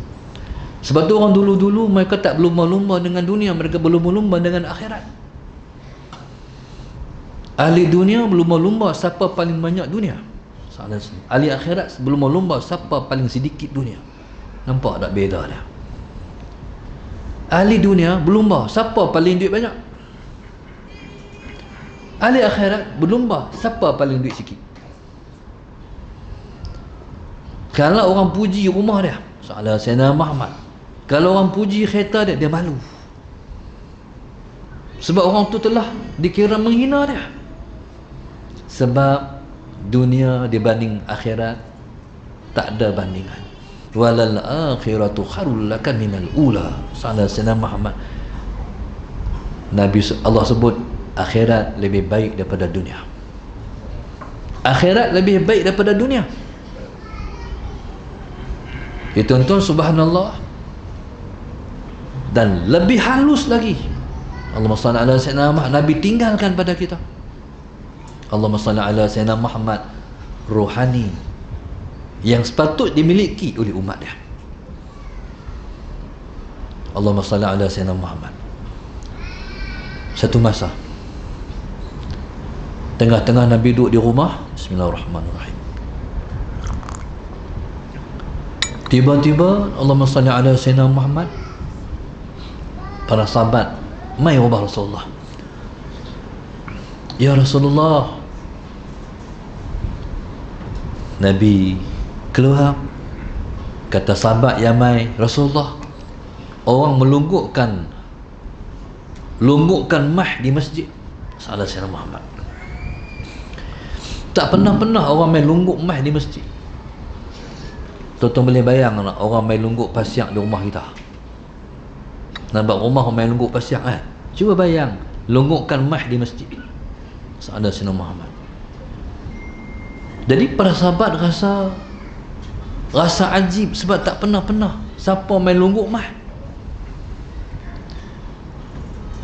Sebab tu orang dulu-dulu mereka tak berlumba-lumba dengan dunia, mereka berlumba-lumba dengan akhirat. Ahli dunia berlumba-lumba siapa paling banyak dunia. Ahli akhirat berlumba-lumba siapa paling sedikit dunia. Nampak tak beza dia? Ahli dunia berlumba siapa paling duit banyak. Ahli akhirat berlumba siapa paling duit sikit. Kalau orang puji rumah dia, Sahadat Sayyidina Muhammad, kalau orang puji kereta dia, dia malu. Sebab orang tu telah dikira menghina dia. Sebab dunia dibanding akhirat tak ada bandingan. Walal akhiratu khairul laka minal ula. Sahadat Sayyidina Muhammad. Nabi Allah sebut akhirat lebih baik daripada dunia. Akhirat lebih baik daripada dunia. Tuan-tuan, subhanallah. Dan lebih halus lagi, Allahumma salli ala Sayyidina Muhammad, Nabi tinggalkan pada kita. Allahumma salli ala Sayyidina Muhammad, rohani yang sepatut dimiliki oleh umat dia. Allahumma salli ala sayyidina Muhammad. Satu masa tengah-tengah Nabi duduk di rumah, bismillahirrahmanirrahim, tiba-tiba Allahumma salli ala sayyidina Muhammad, para sahabat mai rumah Rasulullah. Ya Rasulullah. Nabi keluar, kata sahabat yang mai, Rasulullah, orang melunggukkan mah di masjid. Salah Sayyidina Muhammad. Tak pernah orang main lungguk mah di masjid. Tuan-tuan boleh bayang tak, orang main lungguk pasiak di rumah kita. Nampak rumah orang main lungguk pasiak kan? Cuba bayang, lunggukkan mah di masjid. Salah Sayyidina Muhammad. Jadi para sahabat rasa ajib sebab tak pernah siapa main lungguk mah.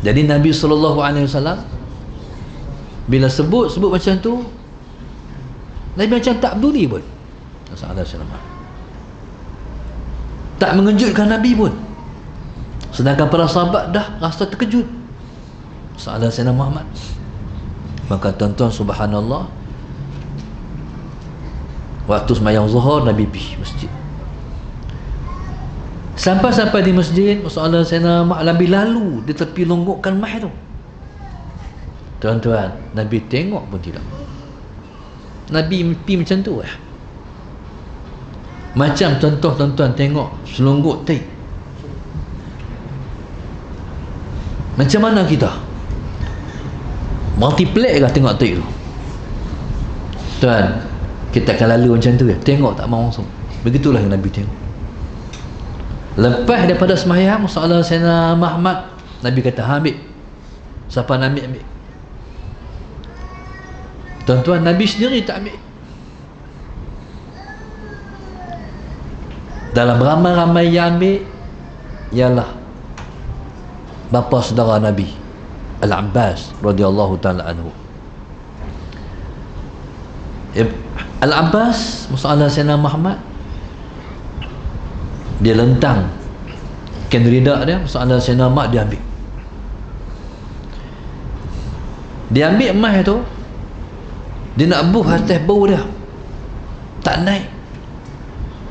Jadi Nabi SAW bila sebut macam tu, Nabi macam tak peduli pun. Tak mengejutkan Nabi pun. Sedangkan para sahabat dah rasa terkejut. Sayyidina Muhammad. Maka tuan-tuan, subhanallah, waktu sembahyang zuhur Nabi pergi masjid. Sampai di masjid, Sayyidina Muhammad lalu di tepi longgokkan mah tu. Tuan-tuan, Nabi tengok pun tidak. Nabi mimpi macam tu lah. Macam contoh tuan-tuan tengok selonggok teh. Macam mana kita? Multiplex kah tengok teh tu? Tuan, kita akan lalu macam tu ya. Tengok tak mau langsung. Begitulah yang Nabi tengok. Lepas daripada sembahyang, Sayyidina Muhammad, Nabi kata, ambil. Siapa nak ambil? Tuan-tuan, Nabi sendiri tak ambil. Dalam ramai-ramai yang ambil ialah bapa saudara Nabi, Al-Abbas radhiyallahu ta'ala anhu. Al-Abbas, Sayyidina Muhammad, dia lentang kain rida dia, Sayyidina Muhammad dia ambil. Dia ambil emas tu, dia nak buh atas bau dia, tak naik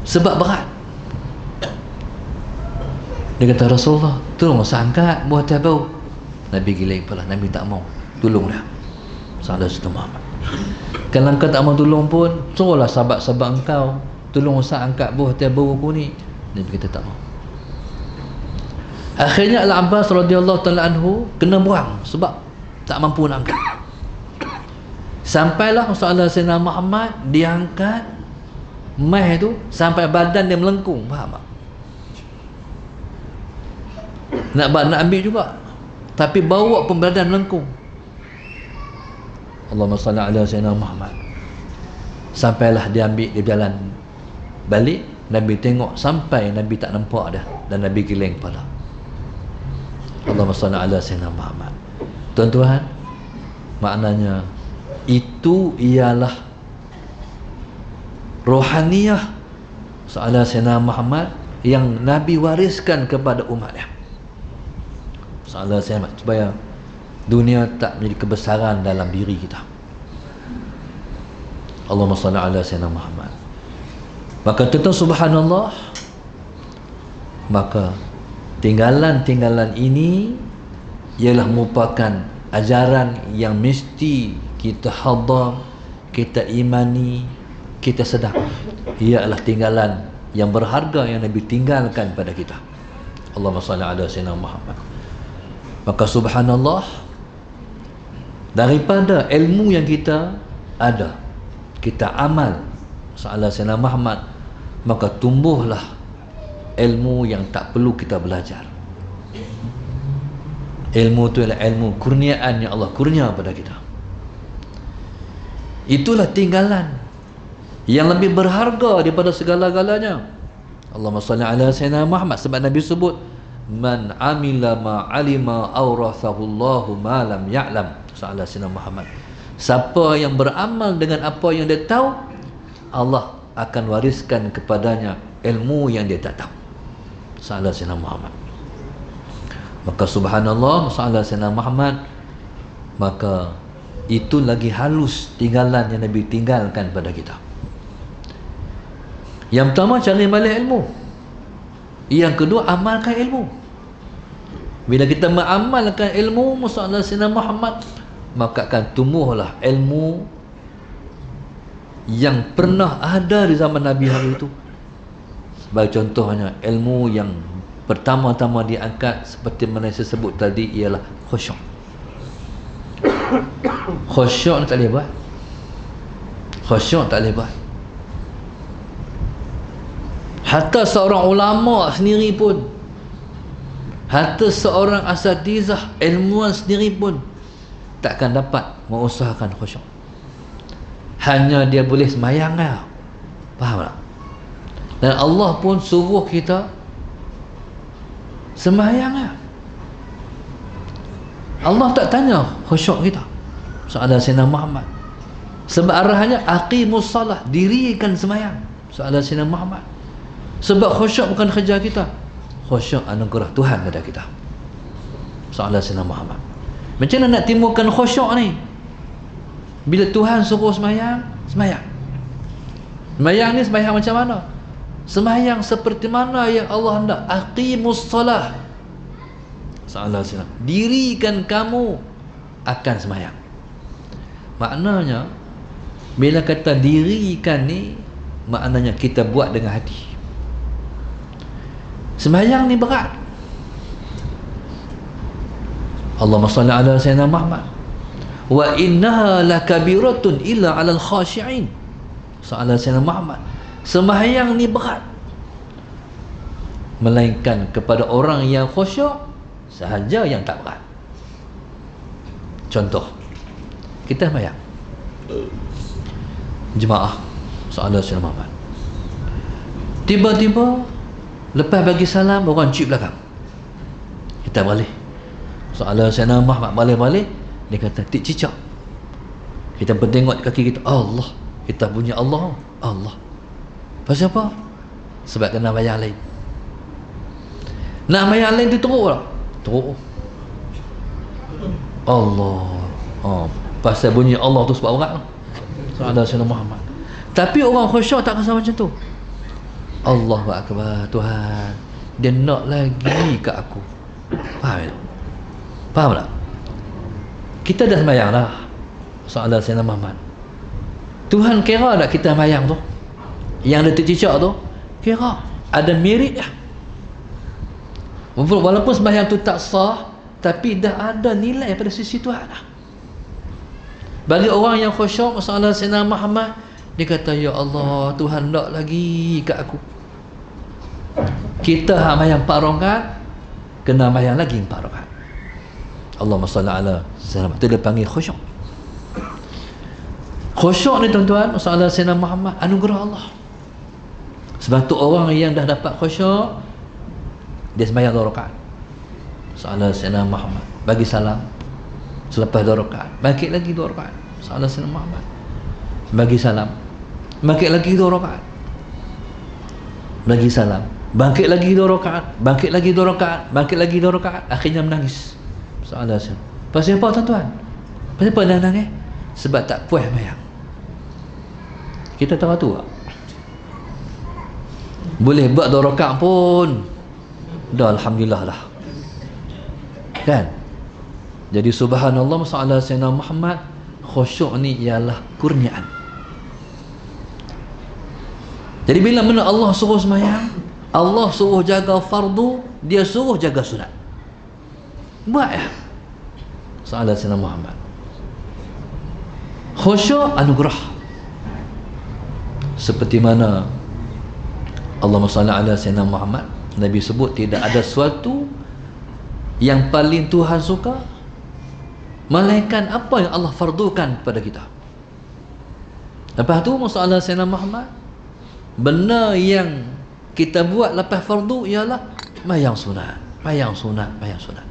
sebab berat. Dia kata, Rasulullah, tolong saya angkat buah atas bau. Nabi giling kepala, Nabi tak mau, tolong dia. Sayyidina Muhammad, kalau engkau tak mau tolong pun, suruhlah sahabat-sahabat engkau tolong saya angkat buah atas bau aku ni. Nabi kata tak mau. Akhirnya Al-Abbas radhiyallahu ta'ala anhu kena buang sebab tak mampu nak angkat. Sampailah Sayyidina Muhammad dia angkat mah tu sampai badan dia melengkung, faham tak? Nak ambil juga, tapi bawa pun badan melengkung. Allahumma salli ala Sayyidina Muhammad. Sampailah dia ambil, dia berjalan balik. Nabi tengok sampai Nabi tak nampak dah, dan Nabi giling kepala. Allahumma salli ala Sayyidina Muhammad. Tuan-tuan, maknanya itu ialah rohaniyah Sayyidina Muhammad yang Nabi wariskan kepada umatnya. Sayyidina supaya dunia tak menjadi kebesaran dalam diri kita. Allahumma salli ala Sayyidina Muhammad. Maka tuan-tuan, subhanallah, maka tinggalan-tinggalan ini ialah merupakan ajaran yang mesti kita hadar, kita imani, kita sedar. Ia adalah tinggalan yang berharga yang Nabi tinggalkan pada kita. Allahumma salli ala Sayyidina Muhammad. Maka subhanallah, daripada ilmu yang kita ada, kita amal Sayyidina Muhammad, maka tumbuhlah ilmu yang tak perlu kita belajar. Ilmu itu adalah ilmu kurniaan yang Allah kurnia pada kita. Itulah tinggalan yang lebih berharga daripada segala-galanya. Allahumma salli ala Sayyidina Muhammad. Sebab Nabi sebut, man amila ma alima awrathahu Allahu ma lam ya'lam. Sayyidina Muhammad, siapa yang beramal dengan apa yang dia tahu, Allah akan wariskan kepadanya ilmu yang dia tak tahu. Salah Sayyidina Muhammad. Maka subhanallah, salah Sayyidina Muhammad, maka itu lagi halus tinggalan yang Nabi tinggalkan pada kita. Yang pertama, cari balik ilmu. Yang kedua, amalkan ilmu. Bila kita mengamalkan ilmu masalah Sayyidina Muhammad, maka akan tumbuhlah ilmu yang pernah ada di zaman Nabi hari itu. Sebagai contohnya, ilmu yang pertama-tama diangkat seperti mana saya sebut tadi ialah khusyuk. Khusyuk tak boleh buat. Khusyuk tak boleh buat. Hatta seorang ulama sendiri pun, hatta seorang asatizah ilmuwan sendiri pun takkan dapat mengusahakan khusyuk. Hanya dia boleh semayang lah. Faham tak? Dan Allah pun suruh kita semayang lah. Allah tak tanya khusyuk kita. Soalan Sayyidina Muhammad. Sebab arahannya aqimus salah, dirikan semayang. Soalan Sayyidina Muhammad. Sebab khusyuk bukan kerja kita. Khusyuk anugerah Tuhan kepada kita. Soalan Sayyidina Muhammad. Macam mana nak timbulkan khusyuk ni? Bila Tuhan suruh semayang, semayang. Semayang ni semayang macam mana? Semayang seperti mana yang Allah hendak. Aqimus salah. Soalan Sayyidina, dirikan kamu akan semayang. Maknanya, bila kata dirikan ni, maknanya kita buat dengan hati. Semayang ni berat. Allahumma salli ala Sayyidina Muhammad. Wa innaha lakabiratun illa 'alal khashi'in. Soalan Sayyidina Muhammad. Semayang ni berat, melainkan kepada orang yang khusyuk sahaja yang tak berat. Contoh, kita semayang jemaah, soalan Sayyidina Muhammad. Tiba-tiba lepas bagi salam, orang cip belakang, kita balik. Soalan Sayyidina Muhammad balik-balik, dia kata tik cicak. Kita bertengok kaki kita, Allah. Kita punya Allah, Allah. Pasal apa? Sebab kena bayar lain. Nak bayar lain tu teruk lah. Teruk. Allah. Pasal bunyi Allah tu sebab berat lah. Soalan Sayyidina Muhammad. Tapi orang khusyuk tak rasa macam tu. Allahu Akbar, Tuhan, dia nak lagi kat aku. Faham tak? Faham tak? Kita dah sembahyang dah. Soalan Sayyidina Muhammad. Tuhan kira tak kita sembahyang tu? Yang ada tercicak tu? Kira. Ada merit dah. Walaupun sembahyang tu tak sah, tapi dah ada nilai pada sisi Tuhan dah. Bagi orang yang khusyuk, soalan Sayyidina Muhammad, dia kata, ya Allah, Tuhan nak lagi kat aku. Kita sembahyang 4 rakaat, kena sembahyang lagi 4 rakaat. Allahumma salli ala Sayyidina. Itu dia panggil khusyuk. Khusyuk ni tuan-tuan, soalan Sayyidina Muhammad, anugerah Allah. Sebab tu orang yang dah dapat khusyuk, dia sembahyang 2 rakaat. Soalan Sayyidina Muhammad, bagi salam, selepas 2 rakaat, bangkit lagi 2 rakaat. Soalan Sayyidina Muhammad, bagi salam, bangkit lagi 2 rakaat, bagi salam, bangkit lagi 2 rakaat, bangkit lagi 2 rakaat, bangkit lagi 2 rakaat, akhirnya menangis. Soalan Sayyidina. Pasal apa tuan-tuan? Pasal apa dah nangis? Sebab tak puas sembahyang. Kita tahu tu tak? Boleh buat 2 rakaat pun dah alhamdulillah lah. Kan? Jadi subhanallah, soalan Sayyidina Muhammad, khusyuk ni ialah kurniaan. Jadi bila mana Allah suruh sembahyang, Allah suruh jaga fardu, dia suruh jaga sunat. Buat ya. Soalan Sayyidina Muhammad. Khusyuk anugerah. Seperti mana Allahumma salli ala Sayyidina Muhammad, Nabi sebut tidak ada sesuatu yang paling Tuhan suka melainkan apa yang Allah fardukan kepada kita. Lepas tu masalah Sayyidina Muhammad, benda yang kita buat lepas fardu ialah mayang sunat, mayang sunat, mayang sunat.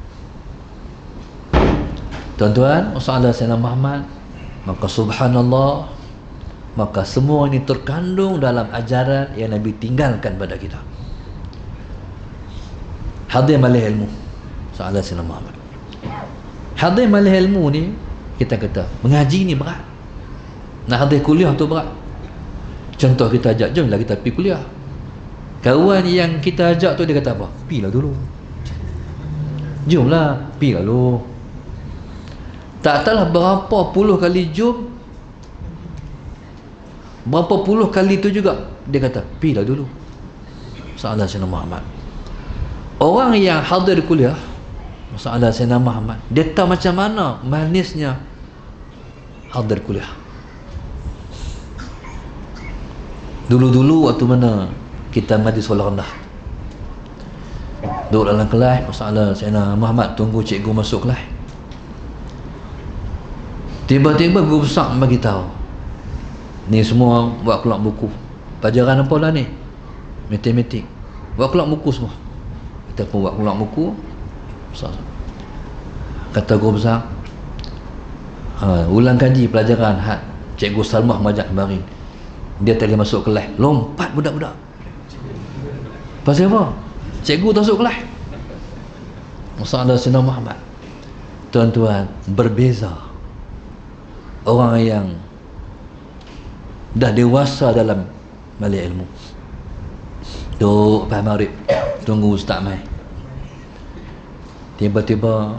Tuan-tuan, masalah Sayyidina Muhammad, maka subhanallah, Maka semua ini terkandung dalam ajaran yang Nabi tinggalkan pada kita. Hadir malih ilmu. Soalan Sayyidina Muhammad. Hadir malih ilmu ni, kita kata mengaji ni berat. Nak hadir kuliah tu berat. Contoh kita ajak, jomlah kita pergi kuliah. Kawan yang kita ajak tu dia kata apa? Pergilah dulu. Jomlah, pergilah dulu. Tak tahulah berapa puluh kali jom, berapa puluh kali tu juga dia kata pergilah dulu. Soalan Sayyidina Muhammad. Orang yang hadir kuliah, soalan Sayyidina Muhammad, dia tahu macam mana manisnya hadir kuliah. Dulu-dulu waktu mana kita majlis sekolah rendah, duduk dalam kelas, masalah Sayyidina Muhammad tunggu cikgu masuk kelas. Tiba-tiba guru besar bagi tahu, ni semua buat keluar buku. Pelajaran apa lah ni? Matematik. Buat keluar buku semua. Kita pun buat keluar buku. Kata guru besar, ulang kaji pelajaran had Cikgu Salmah Majak kemarin. Dia tadi masuk kelas, lompat budak-budak. Pasal apa? Cikgu tak masuk kelas. Masalah Sayyidina Muhammad. Tuan-tuan, berbeza orang yang dah dewasa dalam balik ilmu. Duk lepas maghrib, tunggu ustaz mai. Tiba-tiba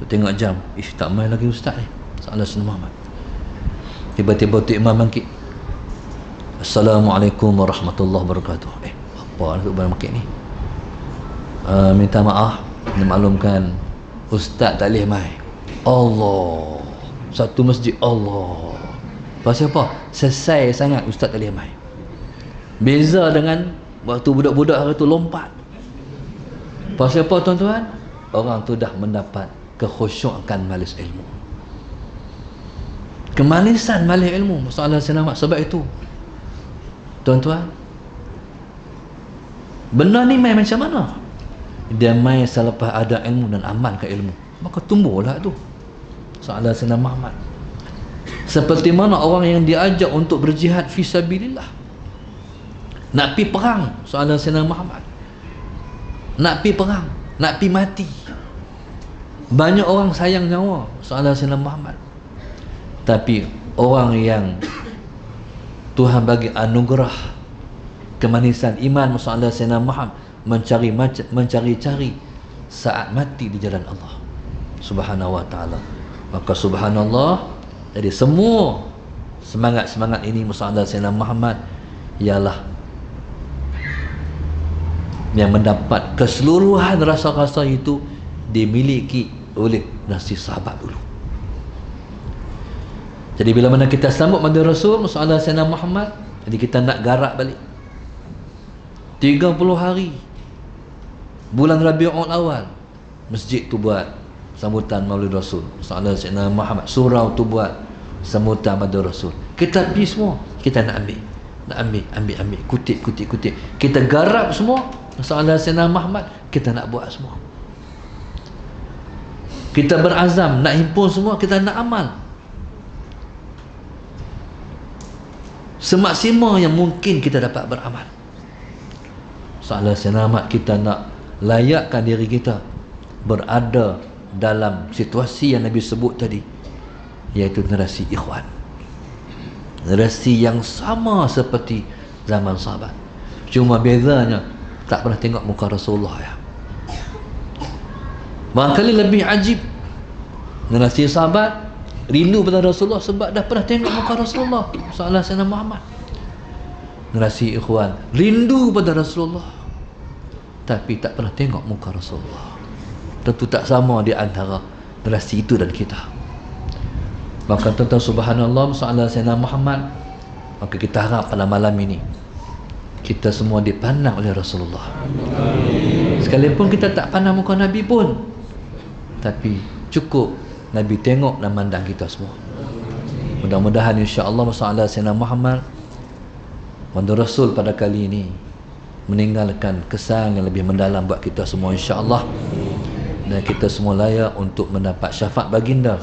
tengok jam, tak mai lagi ustaz ni. Salah Sayyidina Muhammad. Tiba-tiba tu imam bangkit. Assalamualaikum warahmatullahi wabarakatuh. Apa tu barang bangkit ni? Minta maaf, dimaklumkan ustaz tak boleh mai. Allah, satu masjid Allah. Pasal apa? Selesai sangat ustaz tak boleh mai. Beza dengan waktu budak-budak hari tu lompat. Pasal apa tuan-tuan? Orang tu dah mendapat kekhusyukan majlis ilmu. Kemanisan majlis ilmu, masalah selamat. Sebab itu tuan-tuan, benda ni main macam mana? Dia main selepas ada ilmu dan amal ke ilmu, maka tumbuhlah tu. Soalan Sayyidina Muhammad. Seperti mana orang yang diajak untuk berjihad fi sabilillah, nak pi perang. Soalan Sayyidina Muhammad, nak pi perang, nak pi mati. Banyak orang sayang nyawa. Soalan Sayyidina Muhammad. Tapi orang yang Tuhan bagi anugerah kemanisan iman, soalan Sayyidina Muhammad, mencari-cari saat mati di jalan Allah Subhanahu wa ta'ala. Maka subhanallah, jadi semua semangat-semangat ini musahadah Sayyidina Muhammad ialah yang mendapat keseluruhan rasa-rasa itu dimiliki oleh nasi sahabat dulu. Jadi bila mana kita sambut Madinah Rasul musahadah Sayyidina Muhammad, jadi kita nak garap balik 30 hari bulan Rabiul Awal, masjid tu buat sambutan Maulid Rasul, Salat Sayyidina Muhammad, surau tu buat sambutan Maulid Rasul. Kita pergi semua, kita nak ambil, kutip. Kita garap semua Salat Sayyidina Muhammad, kita nak buat semua. Kita berazam nak himpun semua, kita nak amal semaksimal yang mungkin kita dapat beramal. Salat Sayyidina Muhammad, kita nak layakkan diri kita berada dalam situasi yang Nabi sebut tadi, iaitu generasi ikhwan, generasi yang sama seperti zaman sahabat. Cuma bezanya tak pernah tengok muka Rasulullah ya. Barangkali lebih ajib, generasi sahabat rindu pada Rasulullah sebab dah pernah tengok muka Rasulullah Sallallahu Alaihi Wasallam. Generasi ikhwan rindu pada Rasulullah tapi tak pernah tengok muka Rasulullah. Tentu tak sama di antara generasi itu dan kita. Maka tentang subhanallah Sallallahu Alaihi Muhammad, maka kita harap pada malam ini kita semua dipandang oleh Rasulullah. Sekalipun kita tak pandang muka Nabi pun, tapi cukup Nabi tengok dan mandang kita semua. Mudah-mudahan insya-Allah Sallallahu Alaihi Muhammad Madinah Rasul pada kali ini meninggalkan kesan yang lebih mendalam buat kita semua insya-Allah, dan kita semua layak untuk mendapat syafaat baginda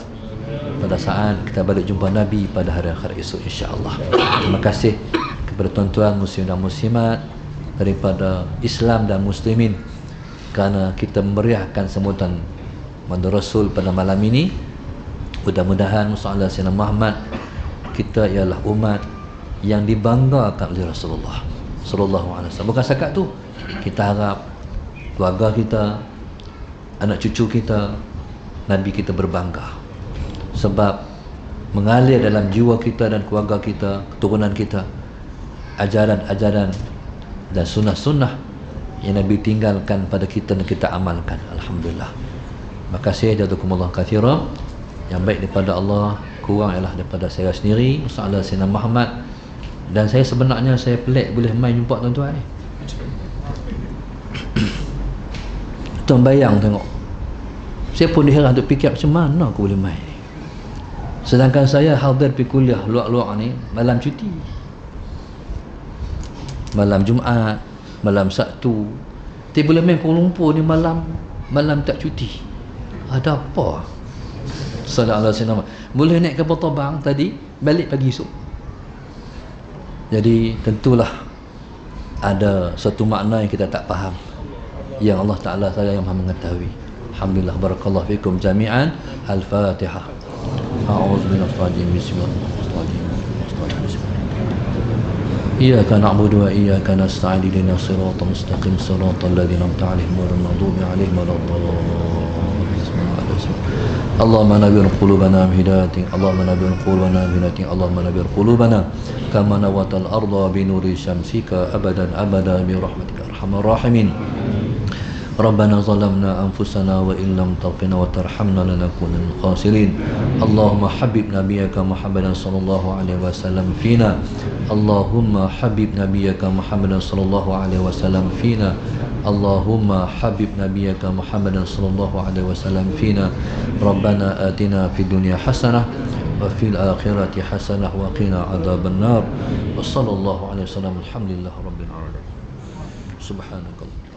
pada saat kita balik jumpa Nabi pada hari akhir esok, insya-Allah. Terima kasih kepada tuan-tuan muslim dan muslimat daripada Islam dan muslimin kerana kita memeriahkan sambutan Maulid Rasul pada malam ini. Mudah-mudahan Muhammad Sayyidina Muhammad, kita ialah umat yang dibanggakan oleh Rasulullah sallallahu alaihi wasallam. Bukan setakat tu, kita harap keluarga kita, anak cucu kita, Nabi kita berbangga. Sebab mengalir dalam jiwa kita dan keluarga kita, keturunan kita, ajaran-ajaran dan sunnah-sunnah yang Nabi tinggalkan pada kita dan kita amalkan. Alhamdulillah. Terima kasih, jazakumullah katsiran. Yang baik daripada Allah, kurang ialah daripada saya sendiri, Muhammad Sayyidina Muhammad. Dan saya sebenarnya saya pelik boleh main jumpa tuan-tuan ni. Tuan bayang tengok, saya pun diheran untuk fikir macam mana aku boleh main ni. Sedangkan saya hadir pergi kuliah luar-luar ni malam cuti, malam Jumaat, malam Sabtu. Tapi boleh main Kuala Lumpur ni malam tak cuti. Ada apa? Sallallahu alaihi wasallam. Boleh naik kapal terbang tadi, balik pagi esok. Jadi tentulah ada satu makna yang kita tak faham, yang Allah Ta'ala saja yang maha mengetahui. Alhamdulillah, barakallahu fikum jami'an. Al-Fatihah. A'udzu billahi bismillahirrahmanirrahim. Iyyaka na'budu wa iyyaka nasta'in ihdinas siratal mustaqim siratal ladzina an'amta 'alaihim ghairil maghdubi 'alaihim waladdallin. Allahumma nawwir qulubana bihidayatik, Allahumma nawwir qulubana bihidayatik, Allahumma nawwir qulubana kama nawatal arda bi nuri syamsika abadan abada bi rahmatika arhamar rahimin. Rabbana zalamna anfusana wa illam taghfir wa tarhamna lanakunanna minal khasirin. Allahumma habib nabiyyaka Muhammadan sallallahu alaihi wasallam fina. Allahumma habib nabiyyaka Muhammadan sallallahu alaihi wasallam fina. Allahumma habib nabiyyaka Muhammadan sallallahu alaihi wasallam fina. Rabbana atina fid dunya hasanah wa fil akhirati hasanah wa qina adzaban nar. Wa sallallahu alaihi wasallam. Alhamdulillah rabbil alamin. Subhanakallah.